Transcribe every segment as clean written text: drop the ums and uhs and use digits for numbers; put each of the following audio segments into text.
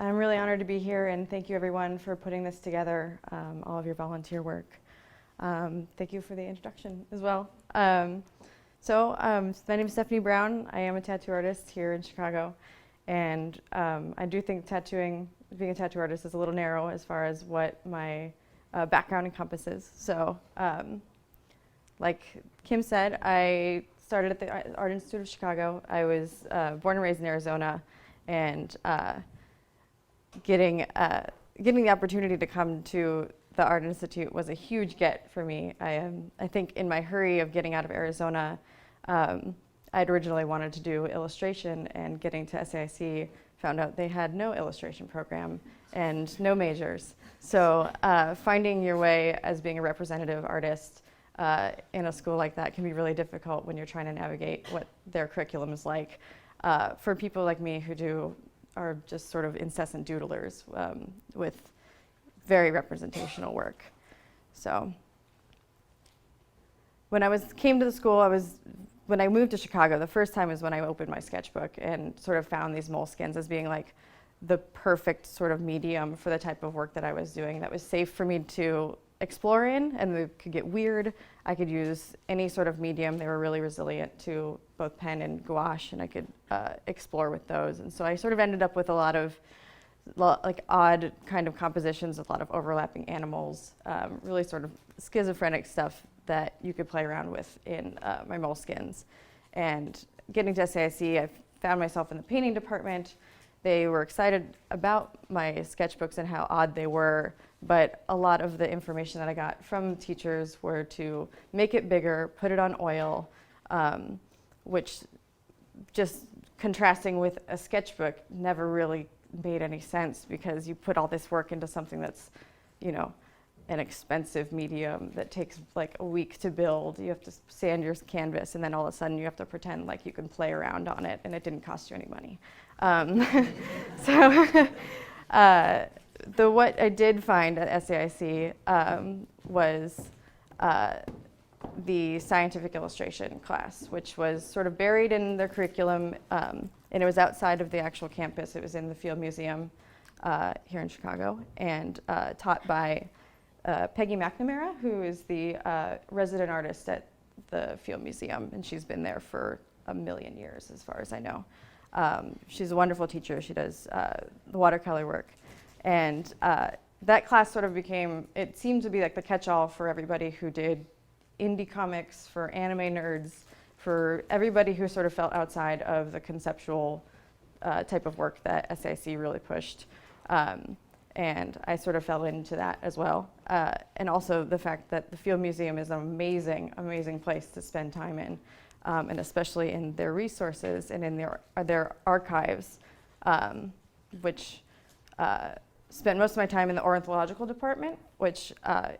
I'm really honored to be here, and thank you everyone for putting this together, all of your volunteer work. Thank you for the introduction as well. My name is Stephanie Brown. I am a tattoo artist here in Chicago, and I do think being a tattoo artist is a little narrow as far as what my background encompasses. So, like Kim said, I started at the Art Institute of Chicago. I was born and raised in Arizona, and getting the opportunity to come to the Art Institute was a huge get for me. I think in my hurry of getting out of Arizona, I'd originally wanted to do illustration, and getting to SAIC, found out they had no illustration program and no majors. So finding your way as being a representative artist in a school like that can be really difficult when you're trying to navigate what their curriculum is like. For people like me who are just sort of incessant doodlers with very representational work. So when I came to the school, when I moved to Chicago, the first time is when I opened my sketchbook and sort of found these moleskins as being like the perfect sort of medium for the type of work that I was doing that was safe for me to explore in, and it could get weird. I could use any sort of medium. They were really resilient to both pen and gouache, and I could explore with those. And so I sort of ended up with a lot of like odd kind of compositions, a lot of overlapping animals, really sort of schizophrenic stuff that you could play around with in my moleskins. And getting to SAIC, I found myself in the painting department. They were excited about my sketchbooks and how odd they were, but a lot of the information that I got from teachers were to make it bigger, put it on oil, which just contrasting with a sketchbook never really made any sense, because you put all this work into something that's, an expensive medium that takes like a week to build. You have to sand your canvas, and then all of a sudden you have to pretend like you can play around on it, and it didn't cost you any money. What I did find at SAIC was the scientific illustration class, which was sort of buried in their curriculum, and it was outside of the actual campus. It was in the Field Museum here in Chicago, and taught by Peggy McNamara, who is the resident artist at the Field Museum, and she's been there for a million years, as far as I know. She's a wonderful teacher. She does the watercolor work. And that class sort of it seemed to be like the catch-all for everybody who did indie comics, for anime nerds, for everybody who sort of felt outside of the conceptual type of work that SAIC really pushed. And I sort of fell into that as well. And also the fact that the Field Museum is an amazing, amazing place to spend time in, and especially in their resources and in their archives, which spent most of my time in the ornithological department, which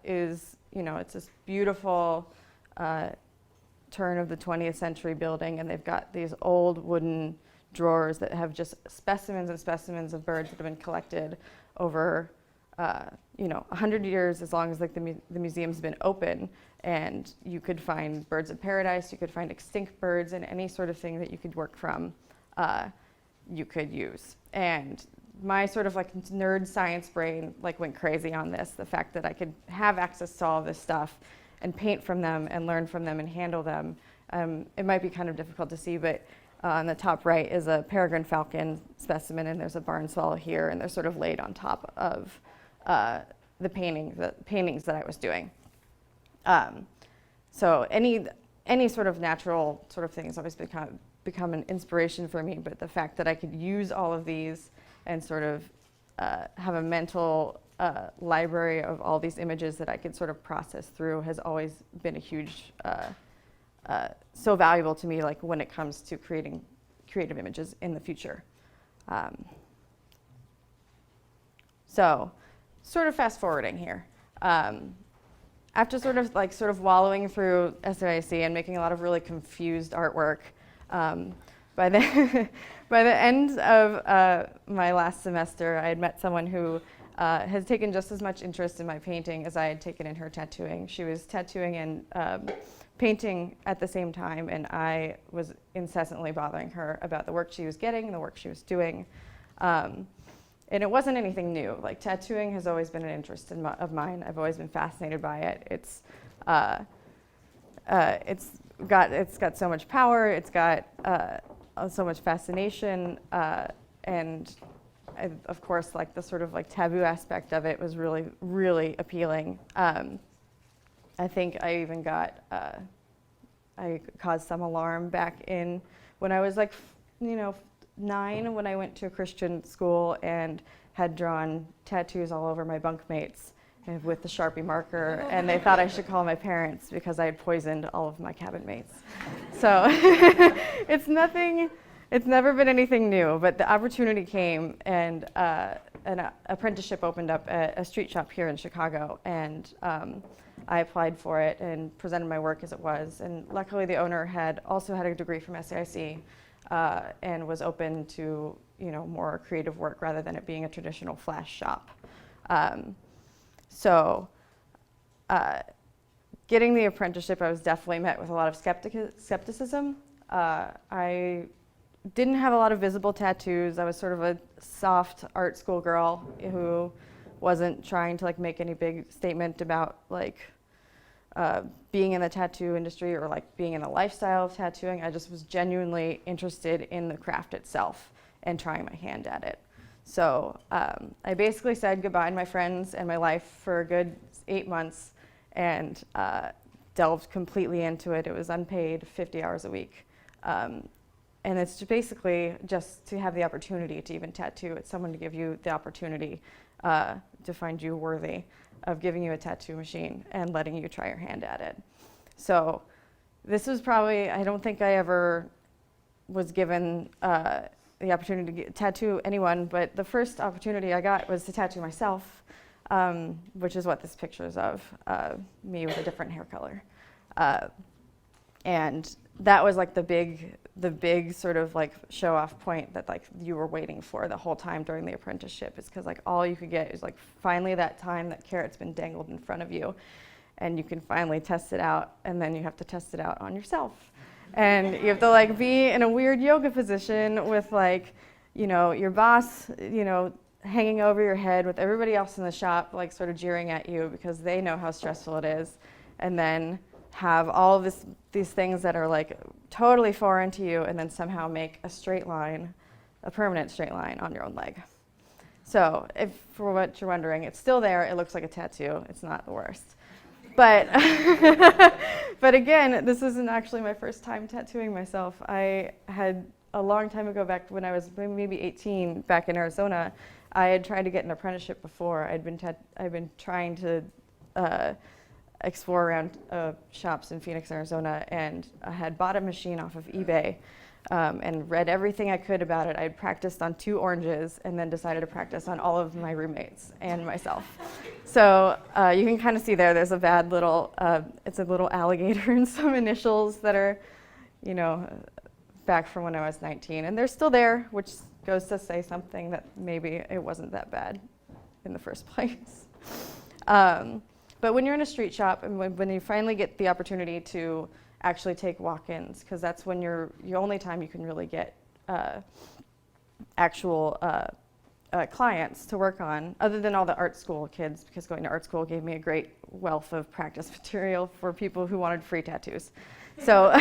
is, it's this beautiful turn of the 20th century building, and they've got these old wooden drawers that have just specimens and specimens of birds that have been collected over 100 years, as long as like the museum's been open. And you could find birds of paradise, you could find extinct birds, and any sort of thing that you could work from, you could use. And my sort of like nerd science brain like went crazy on this, the fact that I could have access to all of this stuff and paint from them and learn from them and handle them. It might be kind of difficult to see, but on the top right is a peregrine falcon specimen, and there's a barn swallow here, and they're sort of laid on top of the paintings that I was doing. So any sort of natural sort of thing has always become an inspiration for me, but the fact that I could use all of these and sort of have a mental library of all these images that I could sort of process through has always been a huge, so valuable to me, like when it comes to creating creative images in the future. So sort of fast forwarding here. After sort of wallowing through SAIC and making a lot of really confused artwork, by the by the end of my last semester, I had met someone who has taken just as much interest in my painting as I had taken in her tattooing. She was tattooing and painting at the same time, and I was incessantly bothering her about the work she was getting and the work she was doing. And it wasn't anything new. Like, tattooing has always been an interest of mine. I've always been fascinated by it. It's got so much power. It's got so much fascination, and of course, like the sort of like taboo aspect of it was really, really appealing. I think I even got I caused some alarm back in when I was like 9, when I went to a Christian school and had drawn tattoos all over my bunkmates with the Sharpie marker, and they thought I should call my parents because I had poisoned all of my cabin mates. So it's never been anything new, but the opportunity came, and an apprenticeship opened up at a street shop here in Chicago, and I applied for it and presented my work as it was, and luckily the owner had also had a degree from SAIC, and was open to more creative work rather than it being a traditional flash shop. So getting the apprenticeship, I was definitely met with a lot of skepticism. I didn't have a lot of visible tattoos. I was sort of a soft art school girl who wasn't trying to make any big statement about being in the tattoo industry or being in the lifestyle of tattooing. I just was genuinely interested in the craft itself and trying my hand at it. So I basically said goodbye to my friends and my life for a good 8 months and delved completely into it. It was unpaid, 50 hours a week. And it's basically just to have the opportunity to even tattoo. It's someone to give you the opportunity to find you worthy of giving you a tattoo machine and letting you try your hand at it. So this was probably, I don't think I ever was given the opportunity to tattoo anyone, but the first opportunity I got was to tattoo myself, which is what this picture is of, me with a different hair color. And that was the big sort of show off point that you were waiting for the whole time during the apprenticeship. It's because all you could get is finally that time that carrot's been dangled in front of you, and you can finally test it out, and then you have to test it out on yourself. And you have to be in a weird yoga position with your boss hanging over your head with everybody else in the shop sort of jeering at you because they know how stressful it is, and then have all of these things that are totally foreign to you, and then somehow make a straight line, a permanent straight line on your own leg. So if for what you're wondering, it's still there. It looks like a tattoo. It's not the worst. But but again, this isn't actually my first time tattooing myself. I had a long time ago, back when I was maybe 18, back in Arizona, I had tried to get an apprenticeship before. I'd been trying to explore around shops in Phoenix, Arizona, and I had bought a machine off of eBay and read everything I could about it. I had practiced on 2 oranges and then decided to practice on all of my roommates and myself. So you can kind of see there's a bad little, it's a little alligator and some initials that are, back from when I was 19. And they're still there, which goes to say something that maybe it wasn't that bad in the first place. But when you're in a street shop and when you finally get the opportunity to actually take walk-ins, because that's when the only time you can really get actual clients to work on, other than all the art school kids, because going to art school gave me a great wealth of practice material for people who wanted free tattoos. So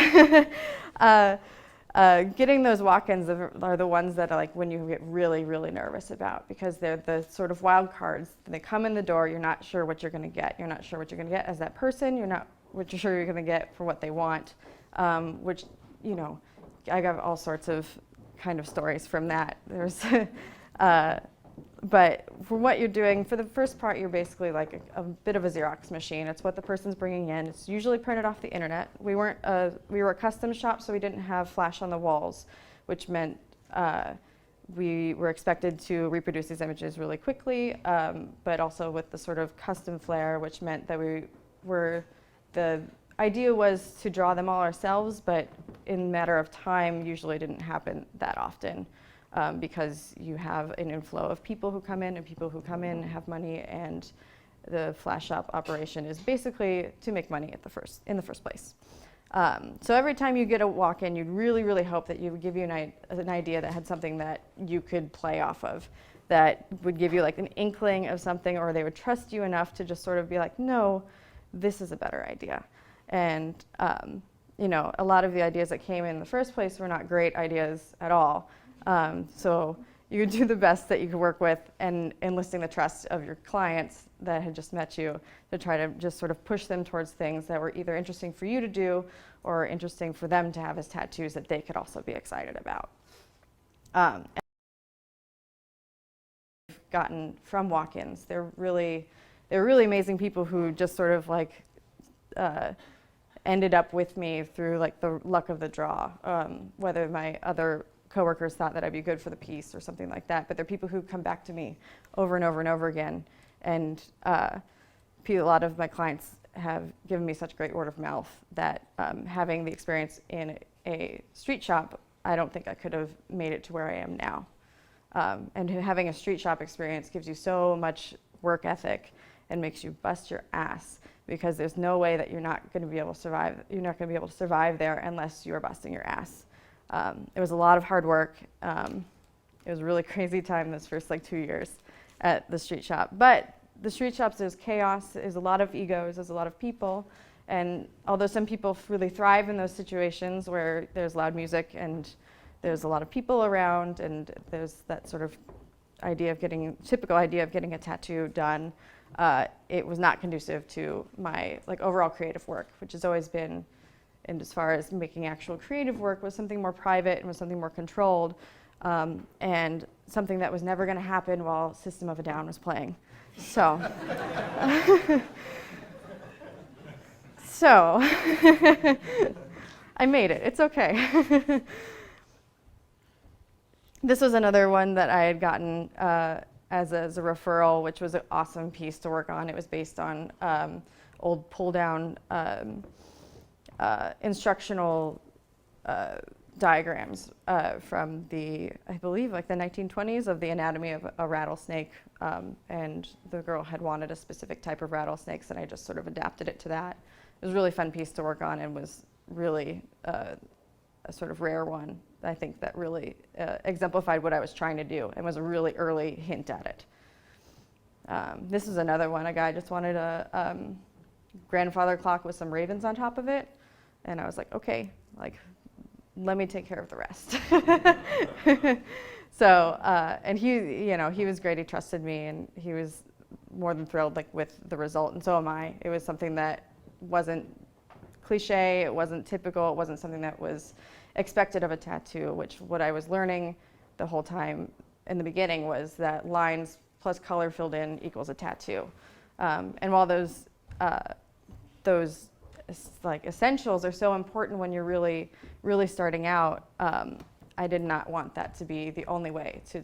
getting those walk-ins are the ones that are when you get really, really nervous about, because they're the sort of wild cards. They come in the door, you're not sure what you're going to get. You're not sure what you're going to get as that person. You're not sure you're going to get for what they want, which, I got all sorts of kind of stories from that. There's, but for what you're doing, for the first part, you're basically a bit of a Xerox machine. It's what the person's bringing in. It's usually printed off the internet. We were a custom shop, so we didn't have flash on the walls, which meant we were expected to reproduce these images really quickly, but also with the sort of custom flair, which meant that the idea was to draw them all ourselves, but in a matter of time usually didn't happen that often, because you have an inflow of people who come in, and people who come in have money, and the flash shop operation is basically to make money in the first place. So every time you get a walk-in, you'd really, really hope that you would give you an idea that had something that you could play off of, that would give you like an inkling of something, or they would trust you enough to just sort of be like, no, this is a better idea. And you know, a lot of the ideas that came in the first place were not great ideas at all. So you would do the best that you could work with, and enlisting the trust of your clients that had just met you to try to just sort of push them towards things that were either interesting for you to do or interesting for them to have as tattoos that they could also be excited about. And gotten from walk-ins, they're really amazing people who just sort of like ended up with me through like the luck of the draw, whether my other coworkers thought that I'd be good for the piece or something like that, but they're people who come back to me over and over and over again. And a lot of my clients have given me such great word of mouth that having the experience in a street shop, I don't think I could have made it to where I am now. And having a street shop experience gives you so much work ethic and makes you bust your ass, because there's no way that you're not going to be able to survive. You're not going to be able to survive there unless you are busting your ass. It was a lot of hard work. It was a really crazy time this first like 2 years at the street shop. But the street shops, there's chaos, there's a lot of egos, there's a lot of people. And although some people really thrive in those situations where there's loud music and there's a lot of people around and there's that sort of typical idea of getting a tattoo done, it was not conducive to my like overall creative work, which has always been, and as far as making actual creative work, was something more private and was something more controlled, and something that was never going to happen while System of a Down was playing. So, I made it. It's okay. This was another one that I had gotten as a referral, which was an awesome piece to work on. It was based on old pull-down instructional diagrams from I believe, like the 1920s, of the anatomy of a rattlesnake. And the girl had wanted a specific type of rattlesnakes, and I just sort of adapted it to that. It was a really fun piece to work on, and was really a sort of rare one, I think, that really exemplified what I was trying to do and was a really early hint at it. This is another one. A guy just wanted a grandfather clock with some ravens on top of it. And I was like, okay, like, let me take care of the rest. So, and he was great. He trusted me, and he was more than thrilled like with the result, and so am I. It was something that wasn't cliche, it wasn't typical, it wasn't something that was expected of a tattoo, which what I was learning the whole time in the beginning was that lines plus color filled in equals a tattoo. And while those like essentials are so important when you're really, really starting out, I did not want that to be the only way to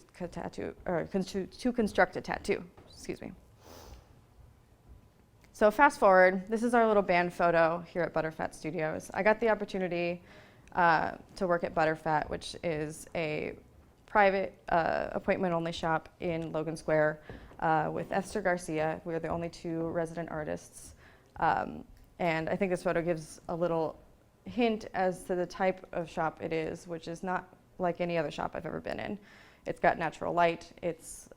construct a tattoo. Excuse me. So fast forward, this is our little band photo here at Butterfat Studios. I got the opportunity to work at Butterfat, which is a private appointment-only shop in Logan Square with Esther Garcia. We're the only 2 resident artists. And I think this photo gives a little hint as to the type of shop it is, which is not like any other shop I've ever been in. It's got natural light. It's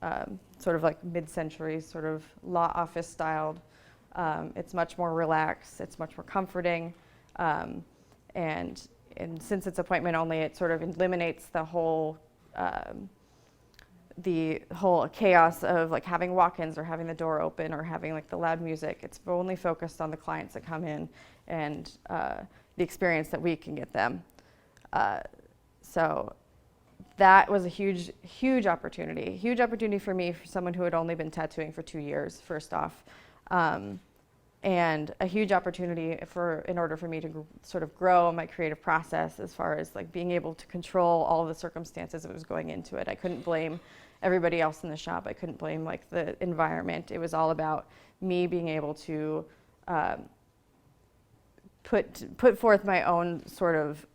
sort of like mid-century, sort of law office styled. It's much more relaxed. It's much more comforting. And since it's appointment only, it sort of eliminates the whole chaos of like having walk-ins or having the door open or having like the loud music. It's only focused on the clients that come in and the experience that we can get them. So that was a huge, huge opportunity. Huge opportunity for me, for someone who had only been tattooing for 2 years, first off. and a huge opportunity in order for me to sort of grow my creative process as far as like being able to control all of the circumstances that was going into it. I couldn't blame everybody else in the shop. I couldn't blame like the environment. It was all about me being able to put forth my own sort of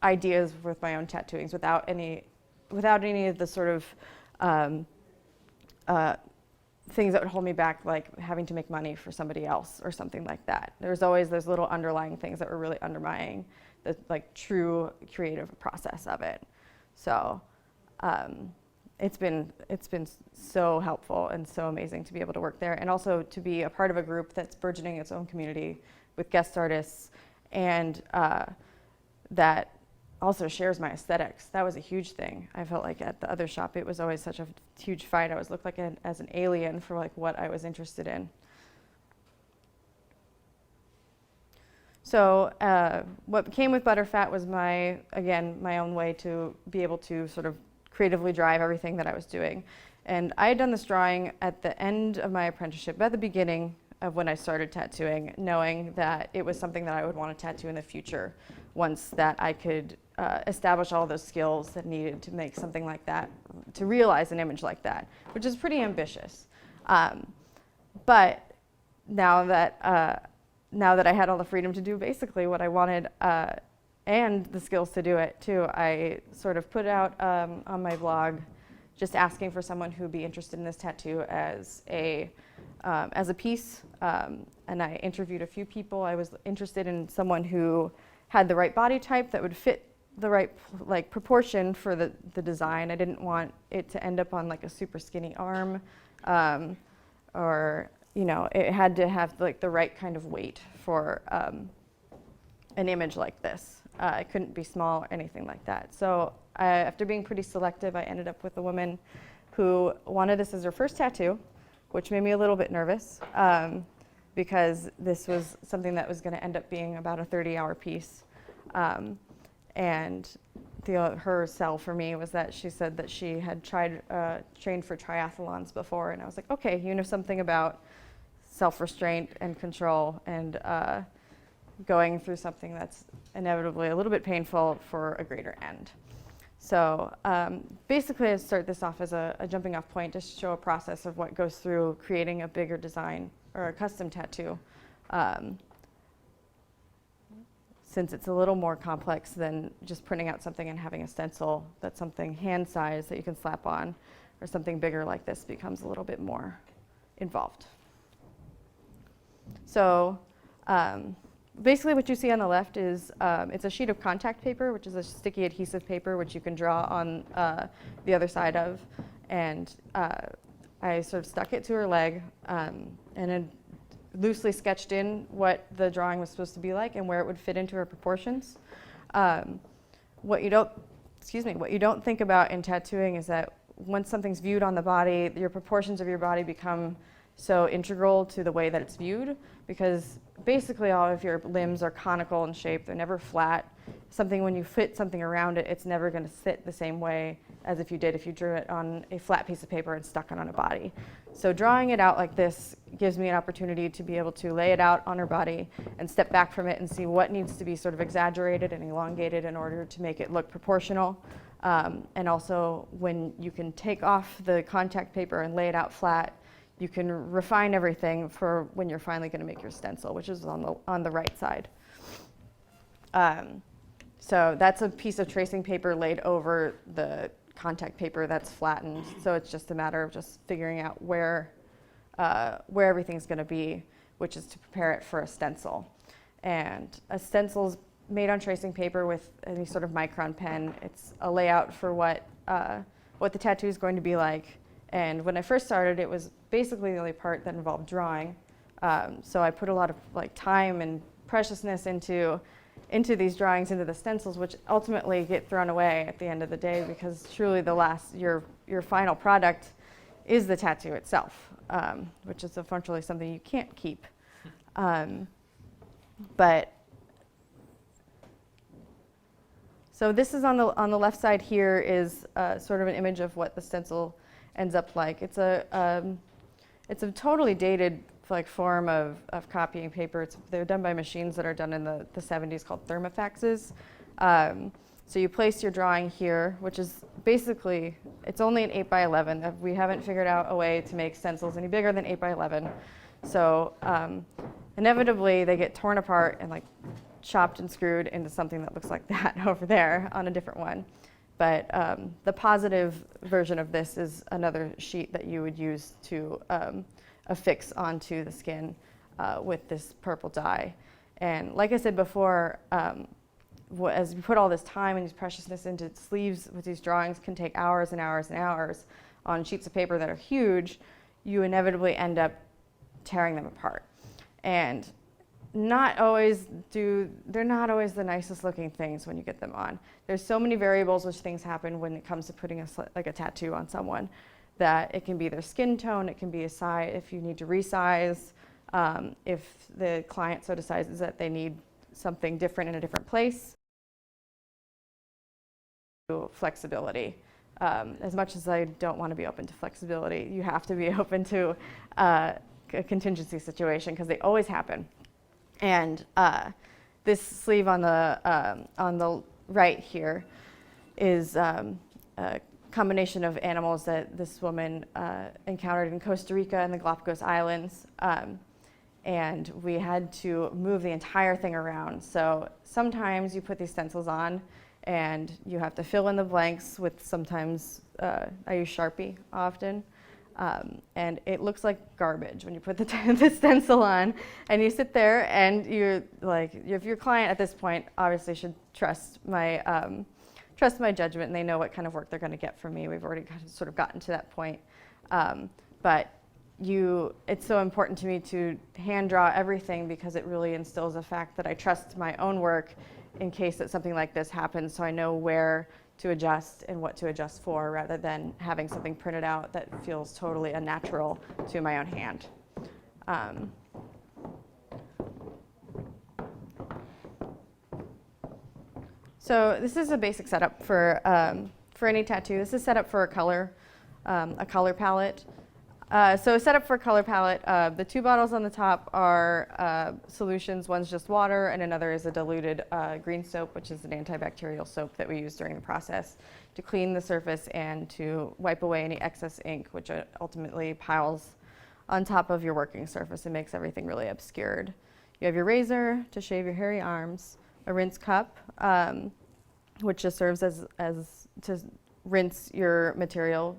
ideas with my own tattooings without any of the sort of things that would hold me back, like having to make money for somebody else or something like that. There's always those little underlying things that were really undermining the like true creative process of it. So it's been so helpful and so amazing to be able to work there, and also to be a part of a group that's burgeoning its own community with guest artists, and that also shares my aesthetics. That was a huge thing. I felt like at the other shop, it was always such a huge fight. I was looked like as an alien for like what I was interested in. So what came with Butterfat was my own way to be able to sort of creatively drive everything that I was doing. And I had done this drawing at the end of my apprenticeship, at the beginning of when I started tattooing, knowing that it was something that I would want to tattoo in the future once that I could establish all those skills that needed to make something like that, to realize an image like that, which is pretty ambitious. But now that I had all the freedom to do basically what I wanted and the skills to do it too, I sort of put out on my blog just asking for someone who would be interested in this tattoo as a piece, and I interviewed a few people. I was interested in someone who had the right body type that would fit the right like proportion for the design. I didn't want it to end up on like a super skinny arm, or it had to have like the right kind of weight for an image like this. It couldn't be small or anything like that. So after being pretty selective, I ended up with a woman who wanted this as her first tattoo, which made me a little bit nervous because this was something that was going to end up being about a 30-hour piece. And her sell for me was that she said that she had trained for triathlons before, and I was like, okay, you know something about self-restraint and control and going through something that's inevitably a little bit painful for a greater end. So basically, I start this off as a jumping off point to show a process of what goes through creating a bigger design or a custom tattoo. Since it's a little more complex than just printing out something and having a stencil that's something hand size that you can slap on, or something bigger like this becomes a little bit more involved. So basically what you see on the left is it's a sheet of contact paper, which is a sticky adhesive paper, which you can draw on the other side of. And I sort of stuck it to her leg and then loosely sketched in what the drawing was supposed to be like and where it would fit into her proportions. What you don't think about in tattooing is that once something's viewed on the body, your proportions of your body become so integral to the way that it's viewed, because basically all of your limbs are conical in shape. They're never flat. When you fit something around it, it's never going to sit the same way as if you drew it on a flat piece of paper and stuck it on a body. So drawing it out like this gives me an opportunity to be able to lay it out on her body and step back from it and see what needs to be sort of exaggerated and elongated in order to make it look proportional. And also, when you can take off the contact paper and lay it out flat, you can refine everything for when you're finally going to make your stencil, which is on the right side. So that's a piece of tracing paper laid over the contact paper that's flattened. So it's just a matter of just figuring out where everything's going to be, which is to prepare it for a stencil. And a stencil's made on tracing paper with any sort of micron pen. It's a layout for what the tattoo is going to be like. And when I first started, it was basically the only part that involved drawing. So I put a lot of time and preciousness into these drawings, into the stencils, which ultimately get thrown away at the end of the day, because truly your final product is the tattoo itself, which is unfortunately something you can't keep. So this is on the left side here is sort of an image of what the stencil ends up like. It's a totally dated form of copying paper. They're done by machines that are done in the 70s called thermofaxes. So you place your drawing here, which is basically, it's only an 8 by 11. We haven't figured out a way to make stencils any bigger than 8 by 11. So inevitably they get torn apart and like chopped and screwed into something that looks like that over there on a different one. But the positive version of this is another sheet that you would use to affix onto the skin with this purple dye. And like I said before, as you put all this time and this preciousness into sleeves with these drawings can take hours and hours and hours on sheets of paper that are huge, you inevitably end up tearing them apart. And they're not always the nicest looking things when you get them on. There's so many variables which things happen when it comes to putting like a tattoo on someone, that it can be their skin tone, it can be a size, if you need to resize, if the client so decides that they need something different in a different place. Flexibility. As much as I don't want to be open to flexibility, you have to be open to a contingency situation because they always happen. And this sleeve on the right here is a combination of animals that this woman encountered in Costa Rica and the Galapagos Islands. And we had to move the entire thing around. So sometimes you put these stencils on and you have to fill in the blanks with sometimes, I use Sharpie often. And it looks like garbage when you put the stencil on and you sit there and you're like, if your client at this point obviously should trust my judgment and they know what kind of work they're going to get from me. We've already sort of gotten to that point. But it's so important to me to hand draw everything because it really instills a fact that I trust my own work in case that something like this happens, so I know where to adjust and what to adjust for rather than having something printed out that feels totally unnatural to my own hand. So this is a basic setup for any tattoo. This is set up for a color palette. So a setup for a color palette, the two bottles on the top are solutions. One's just water and another is a diluted green soap, which is an antibacterial soap that we use during the process to clean the surface and to wipe away any excess ink, which ultimately piles on top of your working surface and makes everything really obscured. You have your razor to shave your hairy arms, a rinse cup, which just serves as to rinse your material.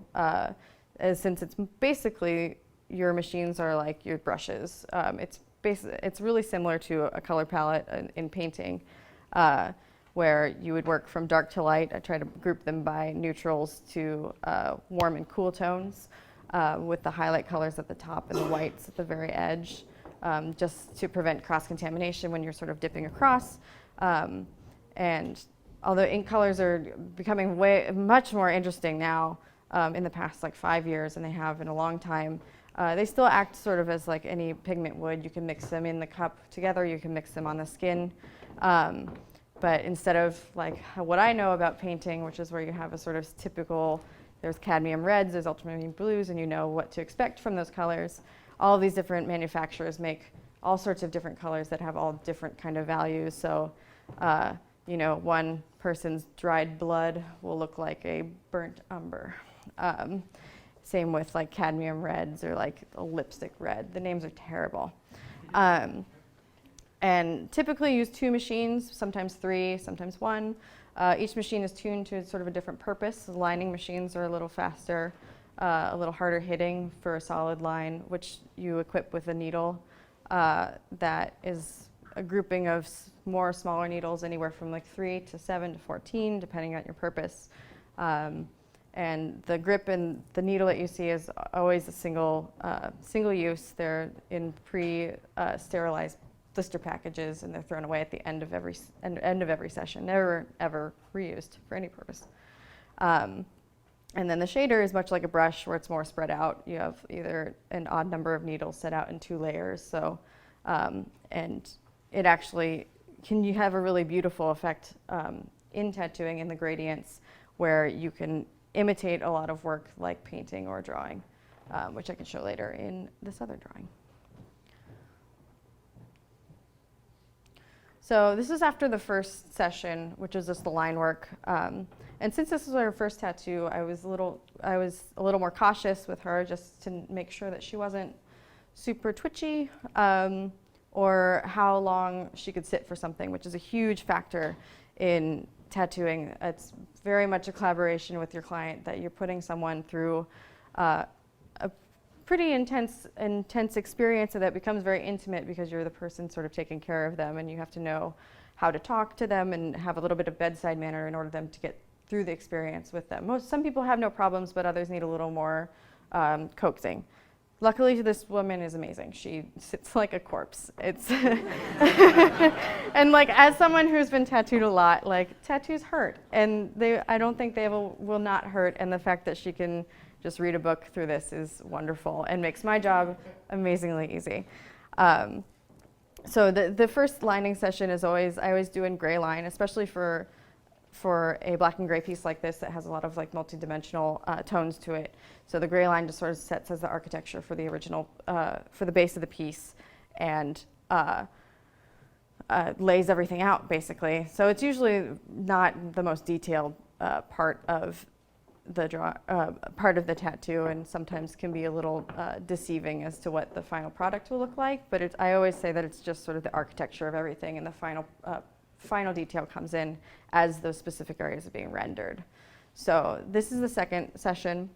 Since it's basically your machines are like your brushes. It's really similar to a color palette in painting, where you would work from dark to light. I try to group them by neutrals to warm and cool tones, with the highlight colors at the top and the whites at the very edge, just to prevent cross-contamination when you're sort of dipping across. And although ink colors are becoming much more interesting now, in the past like 5 years, and they have in a long time, they still act sort of as like any pigment would. You can mix them in the cup together, you can mix them on the skin, but instead of like what I know about painting, which is where you have a sort of typical, there's cadmium reds, there's ultramarine blues, and you know what to expect from those colors. All of these different manufacturers make all sorts of different colors that have all different kind of values. So you know, one person's dried blood will look like a burnt umber. Same with like cadmium reds or like a lipstick red. The names are terrible. And typically use 2 machines, sometimes 3, sometimes 1. Each machine is tuned to sort of a different purpose. The lining machines are a little faster, a little harder hitting for a solid line, which you equip with a needle that is a grouping of smaller needles, anywhere from like 3 to 7 to 14, depending on your purpose. And the grip and the needle that you see is always a single use. They're in pre-sterilized blister packages, and they're thrown away at the end of every session. Never ever reused for any purpose. And then the shader is much like a brush, where it's more spread out. You have either an odd number of needles set out in 2 layers. So, and it actually you have a really beautiful effect in tattooing in the gradients, where you can imitate a lot of work like painting or drawing, which I can show later in this other drawing. So this is after the first session, which was just the line work. And since this was her first tattoo, I was a little more cautious with her, just to make sure that she wasn't super twitchy, or how long she could sit for something, which is a huge factor in tattooing. It's very much a collaboration with your client, that you're putting someone through a pretty intense experience, and that becomes very intimate because you're the person sort of taking care of them, and you have to know how to talk to them and have a little bit of bedside manner in order for them to get through the experience with them. Some people have no problems, but others need a little more coaxing. Luckily, this woman is amazing. She sits like a corpse. It's and like, as someone who's been tattooed a lot, like, tattoos hurt, and I don't think they will not hurt. And the fact that she can just read a book through this is wonderful and makes my job amazingly easy. So the first lining session is I always do in gray line, especially for a black and gray piece like this that has a lot of like multi-dimensional tones to it. So the gray line just sort of sets as the architecture for the original, for the base of the piece, and lays everything out basically. So it's usually not the most detailed part of the tattoo, and sometimes can be a little deceiving as to what the final product will look like. But I always say that it's just sort of the architecture of everything, and the final detail comes in as those specific areas are being rendered. So this is the second session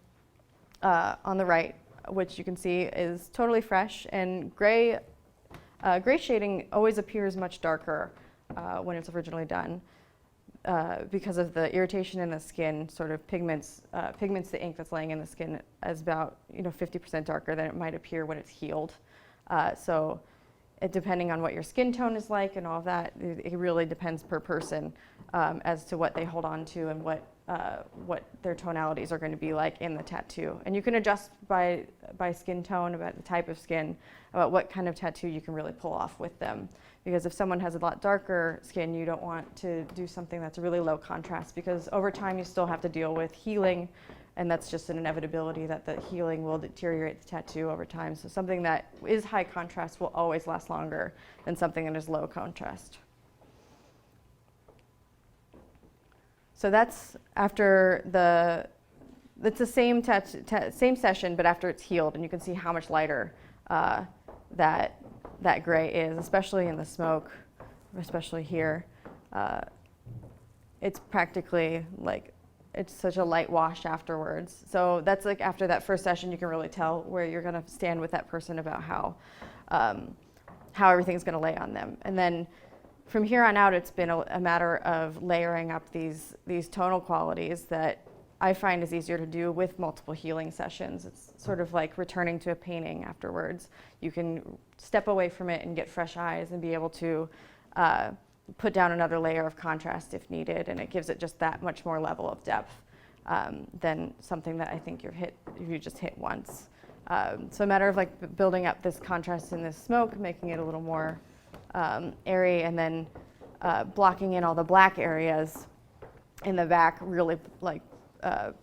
on the right, which you can see is totally fresh, and gray shading always appears much darker when it's originally done, because of the irritation in the skin. Sort of pigments the ink that's laying in the skin as about 50% darker than it might appear when it's healed. So depending on what your skin tone is like and all of that, it really depends per person as to what they hold on to and what their tonalities are going to be like in the tattoo. And you can adjust by skin tone, about the type of skin, about what kind of tattoo you can really pull off with them. Because if someone has a lot darker skin, you don't want to do something that's really low contrast, because over time you still have to deal with healing, and that's just an inevitability that the healing will deteriorate the tattoo over time. So something that is high contrast will always last longer than something that is low contrast. So that's after it's the same session, but after it's healed, and you can see how much lighter that gray is, especially in the smoke, especially here. It's practically like, it's such a light wash afterwards. So that's like, after that first session, you can really tell where you're going to stand with that person about how everything's going to lay on them. And then from here on out, it's been a matter of layering up these tonal qualities that I find is easier to do with multiple healing sessions. It's sort of like returning to a painting afterwards. You can step away from it and get fresh eyes and be able to put down another layer of contrast if needed, and it gives it just that much more level of depth than something that I think you just hit once. So a matter of like building up this contrast in this smoke, making it a little more airy, and then blocking in all the black areas in the back really like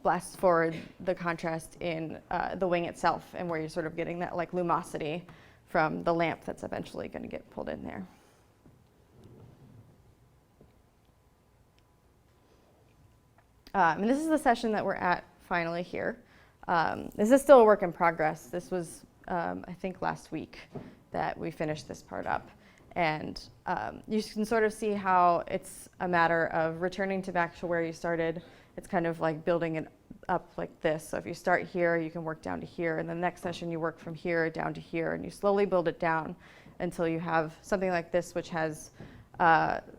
blasts forward the contrast in the wing itself, and where you're sort of getting that like lumosity from the lamp that's eventually going to get pulled in there. And this is the session that we're at finally here. This is still a work in progress. This was, I think, last week that we finished this part up. And you can sort of see how it's a matter of returning back to where you started. It's kind of like building it up like this. So if you start here, you can work down to here. And the next session, you work from here down to here. And you slowly build it down until you have something like this, which has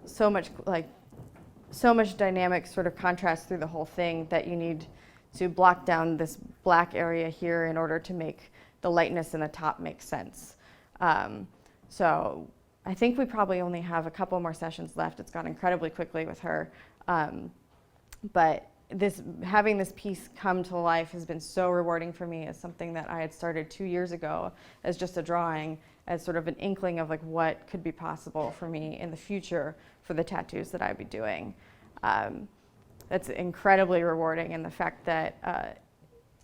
so much dynamic sort of contrast through the whole thing that you need to block down this black area here in order to make the lightness in the top make sense. So I think we probably only have a couple more sessions left. It's gone incredibly quickly with her. But having this piece come to life has been so rewarding for me as something that I had started 2 years ago as just a drawing, as sort of an inkling of like what could be possible for me in the future for the tattoos that I'd be doing. That's incredibly rewarding, and the fact that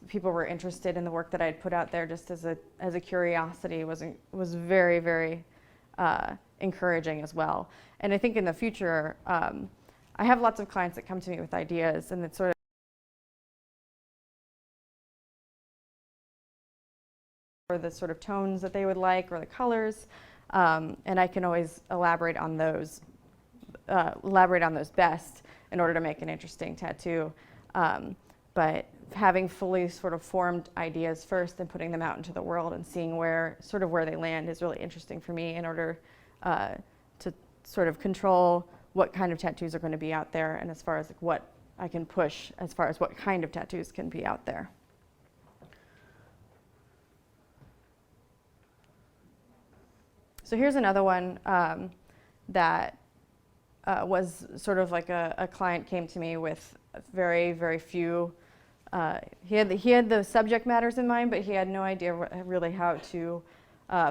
people were interested in the work that I had put out there just as a curiosity was very, very encouraging as well. And I think in the future, I have lots of clients that come to me with ideas, and it's sort of or the sort of tones that they would like or the colors, and I can always elaborate on those best in order to make an interesting tattoo. But having fully sort of formed ideas first and putting them out into the world and seeing where they land is really interesting for me in order to sort of control what kind of tattoos are going to be out there, and as far as like what I can push as far as what kind of tattoos can be out there. So here's another one that was sort of like a client came to me with very, very few. He had the subject matters in mind, but he had no idea really how to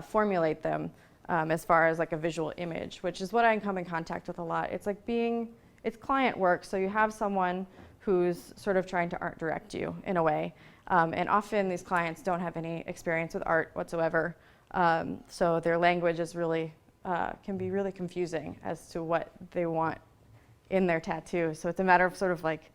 formulate them as far as like a visual image, which is what I come in contact with a lot. It's like it's client work, so you have someone who's sort of trying to art direct you in a way. And often these clients don't have any experience with art whatsoever. So their language is really, can be really confusing as to what they want in their tattoo. So it's a matter of sort of like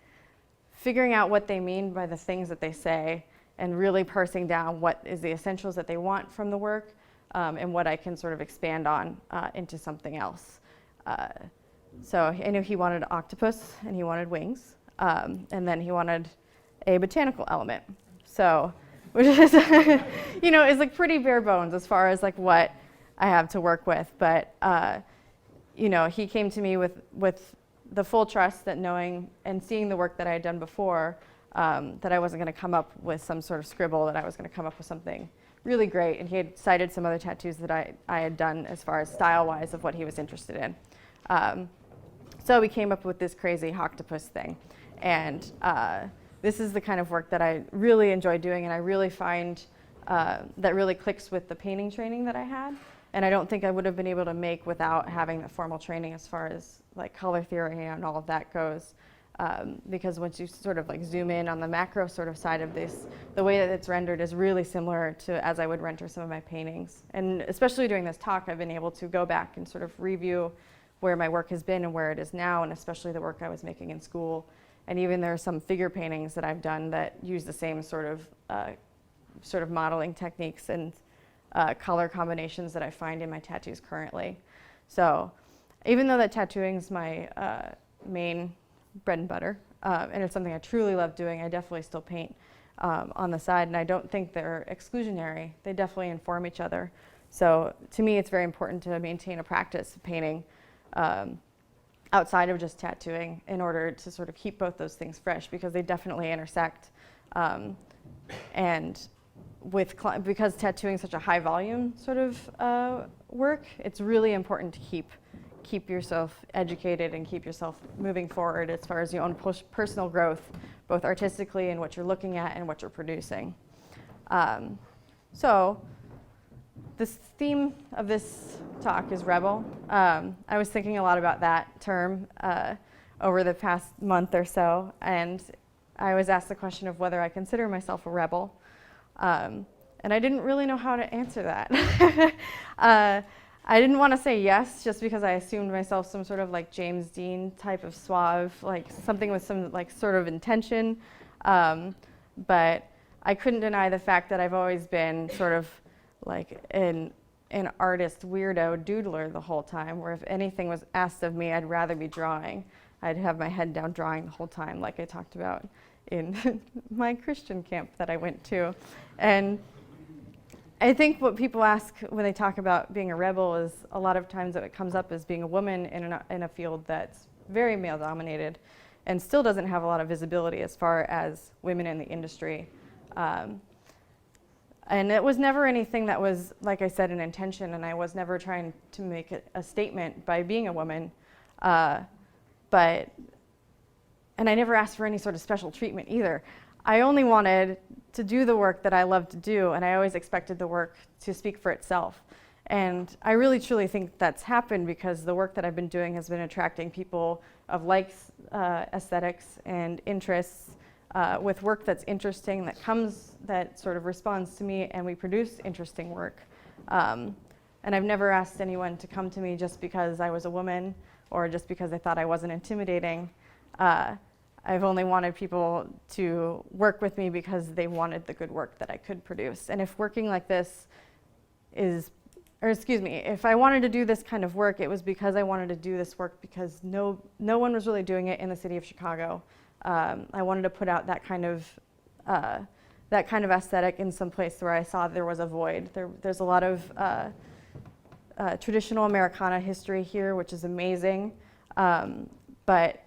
figuring out what they mean by the things that they say and really parsing down what is the essentials that they want from the work, and what I can sort of expand on into something else. So I knew he wanted an octopus and he wanted wings, and then he wanted a botanical element. So, which is, is like pretty bare bones as far as like what I have to work with. But, he came to me with the full trust that knowing and seeing the work that I had done before, that I wasn't going to come up with some sort of scribble, that I was going to come up with something really great. And he had cited some other tattoos that I had done as far as style-wise of what he was interested in. So we came up with this crazy octopus thing. And this is the kind of work that I really enjoy doing, and I really find that really clicks with the painting training that I had. And I don't think I would have been able to make without having the formal training as far as like color theory and all of that goes. Because once you sort of like zoom in on the macro sort of side of this, the way that it's rendered is really similar to as I would render some of my paintings. And especially doing this talk, I've been able to go back and sort of review where my work has been and where it is now, and especially the work I was making in school. And even there are some figure paintings that I've done that use the same sort of modeling techniques and color combinations that I find in my tattoos currently. So even though that tattooing is my main bread and butter, and it's something I truly love doing, I definitely still paint on the side, and I don't think they're exclusionary. They definitely inform each other. So to me, it's very important to maintain a practice of painting outside of just tattooing in order to sort of keep both those things fresh, because they definitely intersect. And because tattooing is such a high volume sort of work, it's really important to keep yourself educated and keep yourself moving forward as far as your own personal growth, both artistically and what you're looking at and what you're producing. So this theme of this talk is rebel. I was thinking a lot about that term over the past month or so, and I was asked the question of whether I consider myself a rebel. And I didn't really know how to answer that. I didn't want to say yes just because I assumed myself some sort of like James Dean type of suave, like something with some like sort of intention. But I couldn't deny the fact that I've always been sort of like an artist weirdo doodler the whole time, where if anything was asked of me, I'd rather be drawing. I'd have my head down drawing the whole time, like I talked about in my Christian camp that I went to. And I think what people ask when they talk about being a rebel is a lot of times it comes up as being a woman in a field that's very male dominated and still doesn't have a lot of visibility as far as women in the industry. And it was never anything that was, like I said, an intention, and I was never trying to make a statement by being a woman. And I never asked for any sort of special treatment either. I only wanted to do the work that I love to do, and I always expected the work to speak for itself. And I really truly think that's happened because the work that I've been doing has been attracting people of likes, aesthetics, and interests with work that's interesting, that sort of responds to me, and we produce interesting work. And I've never asked anyone to come to me just because I was a woman or just because they thought I wasn't intimidating. I've only wanted people to work with me because they wanted the good work that I could produce. And if working like this if I wanted to do this kind of work, it was because I wanted to do this work because no one was really doing it in the city of Chicago. I wanted to put out that kind of aesthetic in some place where I saw there was a void. There's a lot of traditional Americana history here, which is amazing, but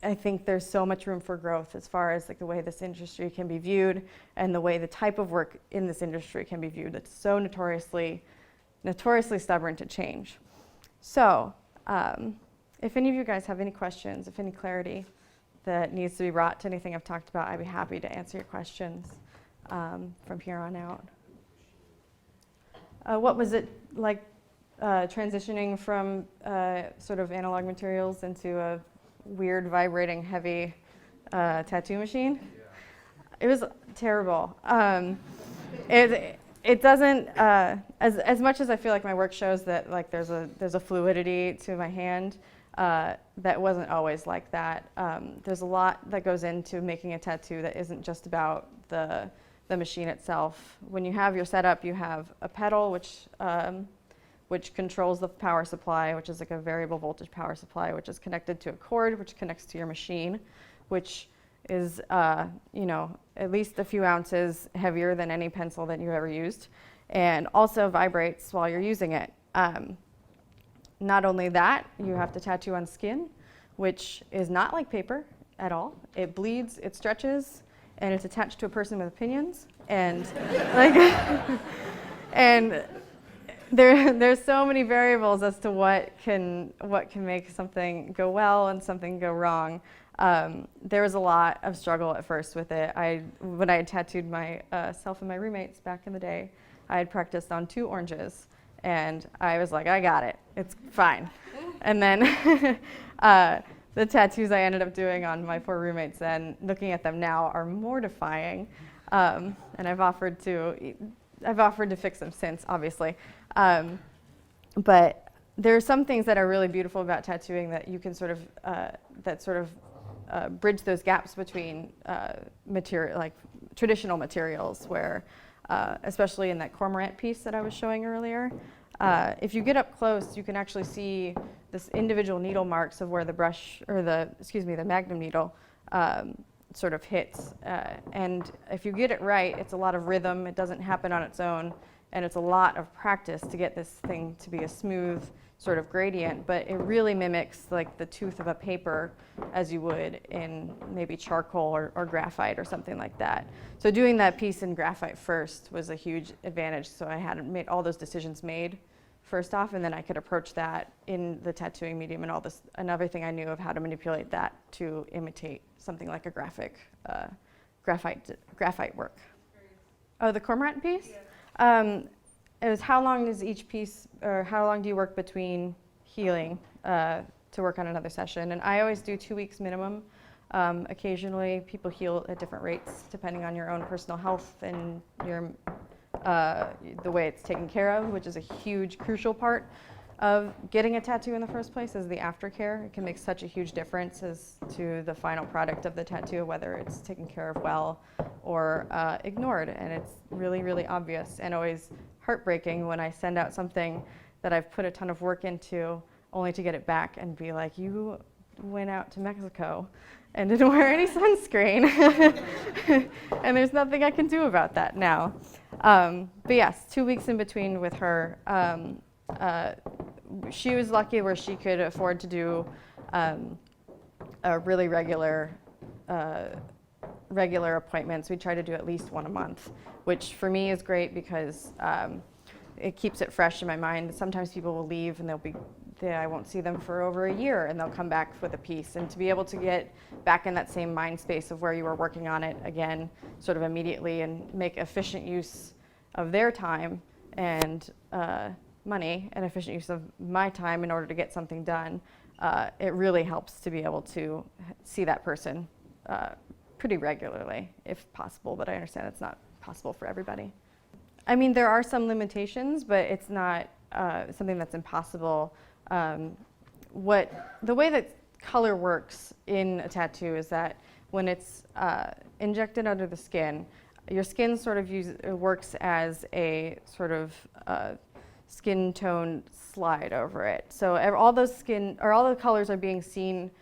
I think there's so much room for growth as far as like the way this industry can be viewed and the way the type of work in this industry can be viewed. It's so notoriously stubborn to change. So if any of you guys have any questions, if any clarity that needs to be brought to anything I've talked about, I'd be happy to answer your questions from here on out. What was it like transitioning from sort of analog materials into a weird, vibrating, heavy tattoo machine? It was terrible. It doesn't, as much as I feel like my work shows that like there's a fluidity to my hand, that wasn't always like that. There's a lot that goes into making a tattoo that isn't just about the machine itself. When you have your setup, you have a pedal which controls the power supply, which is like a variable voltage power supply, which is connected to a cord, which connects to your machine, which is at least a few ounces heavier than any pencil that you ever used, and also vibrates while you're using it. Not only that, you have to tattoo on skin, which is not like paper at all. It bleeds, it stretches, and it's attached to a person with opinions. And and there's so many variables as to what can make something go well and something go wrong. There was a lot of struggle at first with it. When I had tattooed myself and my roommates back in the day, I had practiced on 2 oranges, and I was like, I got it, it's fine. And then the tattoos I ended up doing on my 4 roommates then, looking at them now, are mortifying. And I've offered to fix them since, obviously. But there are some things that are really beautiful about tattooing that you can sort of bridge those gaps between traditional materials, where especially in that cormorant piece that I was showing earlier, if you get up close, you can actually see this individual needle marks of where the brush, or the magnum needle sort of hits. And if you get it right, it's a lot of rhythm. It doesn't happen on its own. And it's a lot of practice to get this thing to be a smooth sort of gradient, but it really mimics like the tooth of a paper as you would in maybe charcoal or graphite or something like that. So doing that piece in graphite first was a huge advantage. So I had made all those decisions made first off, and then I could approach that in the tattooing medium and all this and everything I knew of how to manipulate that to imitate something like a graphite work. Oh, the cormorant piece? Yeah. It was how long is each piece, or how long do you work between healing to work on another session? And I always do 2 weeks minimum. Occasionally people heal at different rates depending on your own personal health and the way it's taken care of, which is a huge, crucial part of getting a tattoo in the first place, is the aftercare. It can make such a huge difference as to the final product of the tattoo, whether it's taken care of well or ignored. And it's really, really obvious and always heartbreaking when I send out something that I've put a ton of work into, only to get it back and be like, you went out to Mexico and didn't wear any sunscreen. And there's nothing I can do about that now. But yes, 2 weeks in between with her. She was lucky where she could afford to do a really regular appointments. We try to do at least one a month, which for me is great because it keeps it fresh in my mind. Sometimes people will leave and I won't see them for over a year, and they'll come back with a piece. And to be able to get back in that same mind space of where you were working on it again, sort of immediately, and make efficient use of their time and money, and efficient use of my time in order to get something done, it really helps to be able to see that person pretty regularly, if possible, but I understand it's not possible for everybody. I mean, there are some limitations, but it's not something that's impossible. The way that color works in a tattoo is that when it's injected under the skin, your skin sort of works as a sort of skin tone slide over it. So all the colors are being seen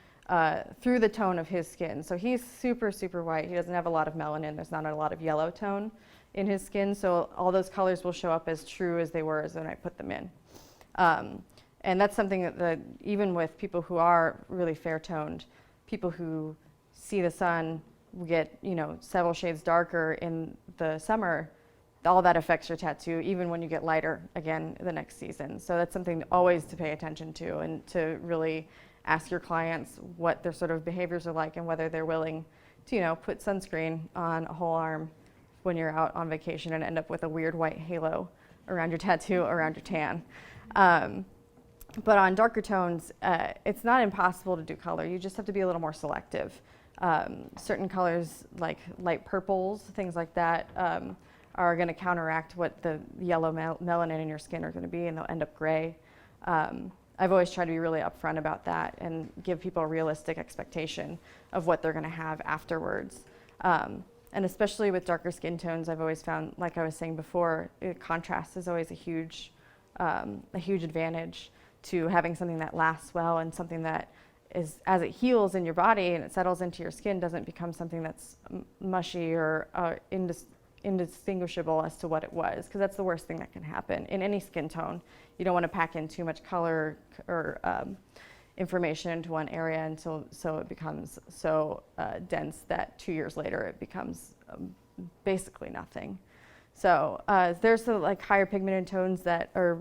through the tone of his skin. So he's super, super white. He doesn't have a lot of melanin. There's not a lot of yellow tone in his skin. So all those colors will show up as true as they were as when I put them in. And that's something that even with people who are really fair toned, people who see the sun get, several shades darker in the summer, all that affects your tattoo, even when you get lighter again the next season. So that's something always to pay attention to, and to really ask your clients what their sort of behaviors are like and whether they're willing to, put sunscreen on a whole arm when you're out on vacation and end up with a weird white halo around your tattoo, around your tan. But on darker tones, it's not impossible to do color. You just have to be a little more selective. Certain colors like light purples, things like that, are going to counteract what the yellow melanin in your skin are going to be, and they'll end up gray. I've always tried to be really upfront about that and give people a realistic expectation of what they're going to have afterwards. And especially with darker skin tones, I've always found, like I was saying before, contrast is always a huge advantage to having something that lasts well, and something that is, as it heals in your body and it settles into your skin, doesn't become something that's mushy or indistinguishable as to what it was, because that's the worst thing that can happen in any skin tone. You don't want to pack in too much color or information into one area so it becomes so dense that 2 years later it becomes basically nothing. So there's the higher pigmented tones that are,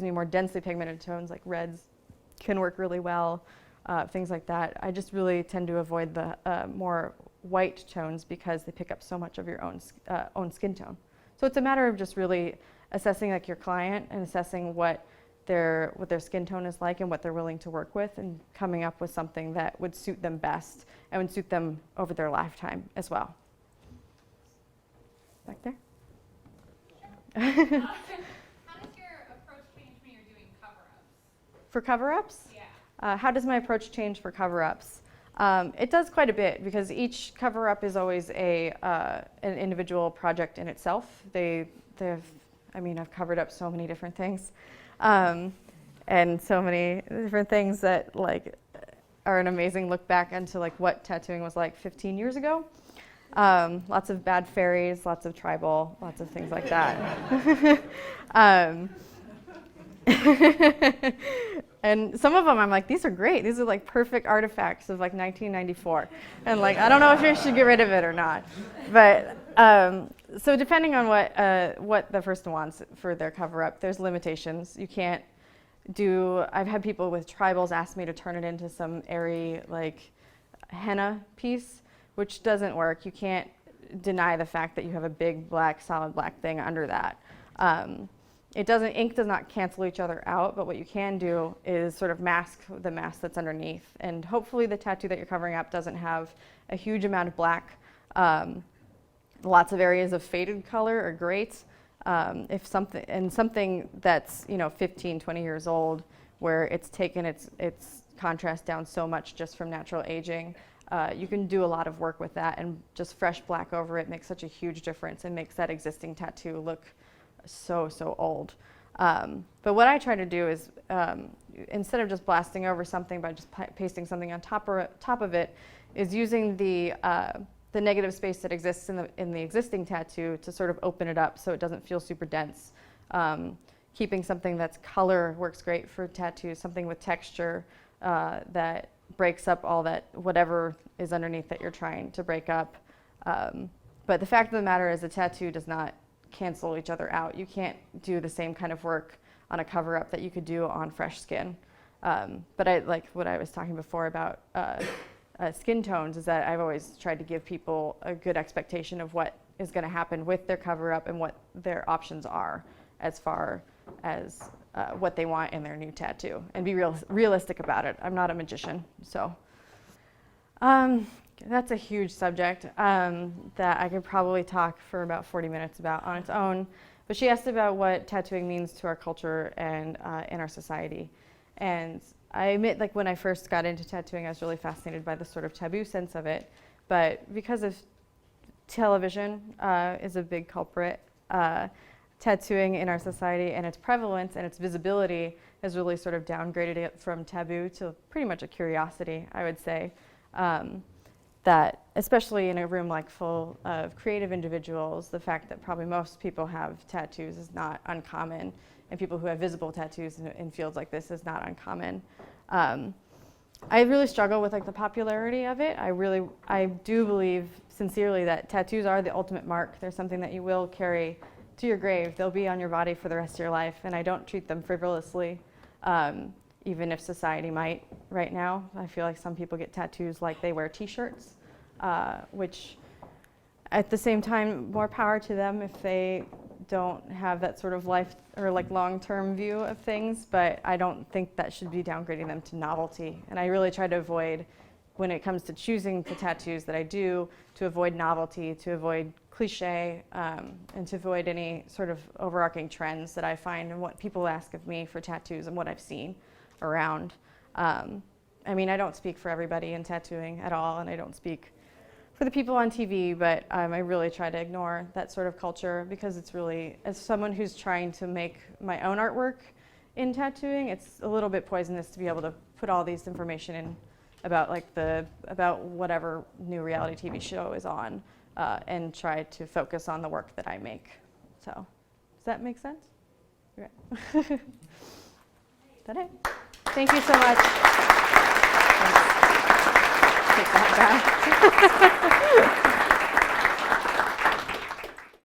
more densely pigmented tones like reds can work really well, things like that. I just really tend to avoid the more white tones because they pick up so much of your own skin tone. So it's a matter of just really assessing your client and assessing what their skin tone is like and what they're willing to work with, and coming up with something that would suit them best and would suit them over their lifetime as well. Back there? Sure. How does your approach change when you're doing cover-ups? For cover-ups? Yeah. How does my approach change for cover-ups? It does quite a bit, because each cover-up is always an individual project in itself. I've covered up so many different things, and so many different things that are an amazing look back into what tattooing was like 15 years ago. Lots of bad fairies, lots of tribal, lots of things like that. And some of them I'm like, these are great. These are perfect artifacts of 1994. And I don't know if you should get rid of it or not. But so depending on what the person wants for their cover-up, there's limitations. You can't I've had people with tribals ask me to turn it into some airy henna piece, which doesn't work. You can't deny the fact that you have a big solid black thing under that. Ink does not cancel each other out, but what you can do is sort of mask the mask that's underneath. And hopefully the tattoo that you're covering up doesn't have a huge amount of black. Lots of areas of faded color are great. If something that's 15, 20 years old, where it's taken its contrast down so much just from natural aging, you can do a lot of work with that, and just fresh black over it makes such a huge difference and makes that existing tattoo look so old. But what I try to do is, instead of just blasting over something by just pasting something on top of it, is using the negative space that exists in the existing tattoo to sort of open it up so it doesn't feel super dense. Keeping something that's color works great for tattoos, something with texture that breaks up all that, whatever is underneath that you're trying to break up. But the fact of the matter is the tattoo does not cancel each other out. You can't do the same kind of work on a cover-up that you could do on fresh skin. But I like what I was talking before about skin tones, is that I've always tried to give people a good expectation of what is going to happen with their cover-up and what their options are as far as what they want in their new tattoo, and be realistic about it. I'm not a magician, so. That's a huge subject that I could probably talk for about 40 minutes about on its own. But she asked about what tattooing means to our culture and in our society. And I admit, like, when I first got into tattooing, I was really fascinated by the sort of taboo sense of it. But because of television is a big culprit, tattooing in our society and its prevalence and its visibility has really sort of downgraded it from taboo to pretty much a curiosity, I would say. That especially in a room like full of creative individuals, the fact that probably most people have tattoos is not uncommon, and people who have visible tattoos in fields like this is not uncommon. I really struggle with, like, the popularity of it. I do believe sincerely that tattoos are the ultimate mark. They're something that you will carry to your grave. They'll be on your body for the rest of your life, and I don't treat them frivolously, even if society might right now. I feel like some people get tattoos like they wear t-shirts, which at the same time, more power to them if they don't have that sort of life or like long-term view of things, but I don't think that should be downgrading them to novelty. And I really try to avoid, when it comes to choosing the tattoos that I do, to avoid novelty, to avoid cliche, and to avoid any sort of overarching trends that I find and what people ask of me for tattoos and what I've seen around. I mean, I don't speak for everybody in tattooing at all, and I don't speak for the people on TV, but I really try to ignore that sort of culture, because it's really, as someone who's trying to make my own artwork in tattooing, it's a little bit poisonous to be able to put all these information in about about whatever new reality TV show is on, and try to focus on the work that I make. So, does that make sense? Okay. Is that it? Thank you so much. Thanks. Take that back.